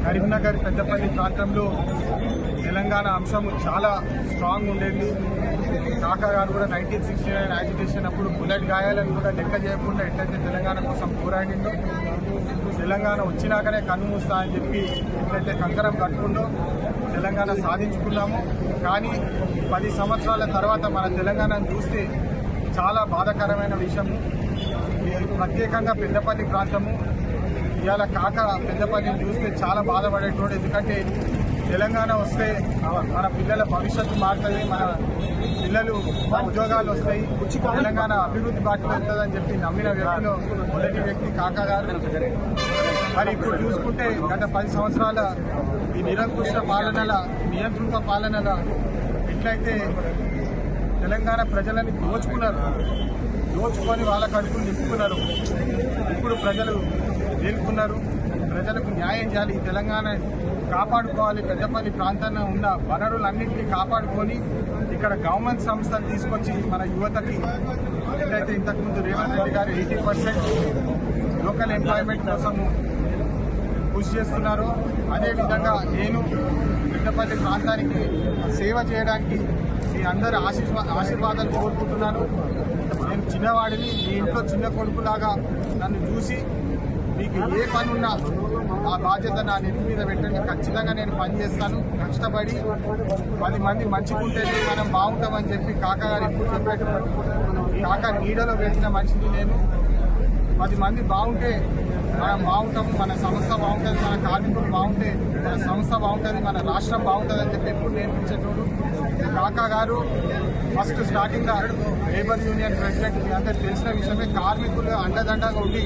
కరీంనగర్ పెద్దపల్లి ప్రాంతంలో తెలంగాణ అంశం చాలా స్ట్రాంగ్ ఉండేది. కాకా గారు కూడా 1969 యాజిటేషన్ అప్పుడు బుల్లెట్ గాయాలను కూడా లెక్క చేయకుండా ఎట్లయితే తెలంగాణ కోసం పోరాడిందో, తెలంగాణ వచ్చినాకనే కన్ను మూస్తా అని చెప్పి ఎట్లయితే కంకరం కట్టుకుందో తెలంగాణ సాధించుకున్నాము. కానీ 10 సంవత్సరాల తర్వాత మన తెలంగాణను చూస్తే చాలా బాధాకరమైన విషయము. ప్రత్యేకంగా పెద్దపల్లి ప్రాంతము ఇవాళ కాక పెద్దపల్లిని చూస్తే చాలా బాధపడేటోడు. ఎందుకంటే తెలంగాణ వస్తే మన పిల్లల భవిష్యత్తు మారుతుంది, మన పిల్లలు ఉద్యోగాలు వస్తాయి, తెలంగాణ అభివృద్ధి బాటలో వెళ్తుందని చెప్పి నమ్మిన వ్యక్తిలో మొదటి వ్యక్తి కాకా గారు. మరి ఇప్పుడు చూసుకుంటే గత 10 సంవత్సరాల ఈ నిరంకుశ నియంత్రిత పాలనల ఎట్లయితే తెలంగాణ ప్రజలని దోచుకొని వాళ్ళ కడుపులు నింపుకున్నారు. ఇప్పుడు ప్రజలు తేలుకున్నారు. ప్రజలకు న్యాయం చేయాలి, ఈ తెలంగాణ కాపాడుకోవాలి. పెద్దపల్లి ప్రాంతాల్లో ఉన్న వనరులన్నింటినీ కాపాడుకొని ఇక్కడ గవర్నమెంట్ సంస్థలు తీసుకొచ్చి మన యువతకి ఎట్లయితే ఇంతకుముందు రేవంత్ రెడ్డి గారు 80% లోకల్ ఎంప్లాయ్మెంట్ కోసము కృషి చేస్తున్నారు. అదేవిధంగా నేను పెద్దపల్లి ప్రాంతానికి సేవ చేయడానికి మీ అందరి ఆశీర్వాదాలు కోరుకుంటున్నాను. నేను చిన్నవాడిని, మీ ఇంట్లో చిన్న కొడుకులాగా నన్ను చూసి మీకు ఏ పని ఉన్నా ఆ బాధ్యత నా నెత్తి మీద పెట్టండి. ఖచ్చితంగా నేను పనిచేస్తాను. కష్టపడి 10 మంది మంచిగుంటేనే మనం బాగుంటామని చెప్పి కాకా గారు ఎప్పుడు చెప్పేటప్పుడు, కాకా నీడలో పెట్టిన మనిషిని నేను. 10 మంది బాగుంటే మనం బాగుంటాము, మన సంస్థ బాగుంటుంది, మన కార్మికులు బాగుంటే మన సంస్థ బాగుంటుంది, మన రాష్ట్రం బాగుంటుంది అని చెప్పి ఎప్పుడు నేర్పించేటోడు కాకా గారు. First starting labour union president, మీ అందరికి తెలిసిన విషయమే. కార్మికులు అండదండగా ఉండి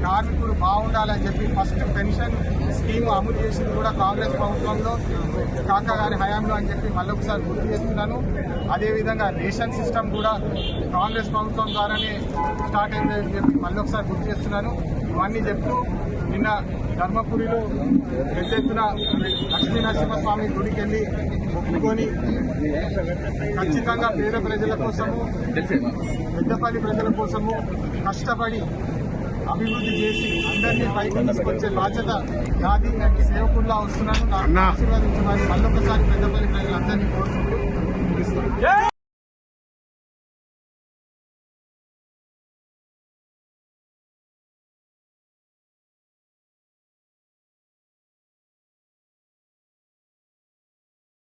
కార్మికులు బాగుండాలని చెప్పి ఫస్ట్ పెన్షన్ స్కీమ్ అమలు చేసింది కూడా కాంగ్రెస్ ప్రభుత్వంలో, కాకా గారి హయాంలో అని చెప్పి మళ్ళొకసారి గుర్తు చేస్తున్నాను. అదేవిధంగా రేషన్ సిస్టమ్ కూడా కాంగ్రెస్ ప్రభుత్వం ద్వారానే స్టార్ట్ అయిందని చెప్పి మళ్ళొకసారి గుర్తు చేస్తున్నాను. ఇవన్నీ చెప్తూ నిన్న ధర్మపురిలో పెద్ద ఎత్తున లక్ష్మీనరసింహస్వామి గుడికి వెళ్ళి మొక్కుకొని ఖచ్చితంగా పేద ప్రజల కోసము, పెద్దపల్లి ప్రజల కోసము కష్టపడి అభివృద్ధి చేసి అందరినీ పైకి తీసుకొచ్చే బాధ్యత నాది. నేను సేవకుల్లా వస్తున్నాను. నాకు ఆశీర్వదించమని మళ్ళొకసారి పెద్దపల్లి ప్రజలందరినీ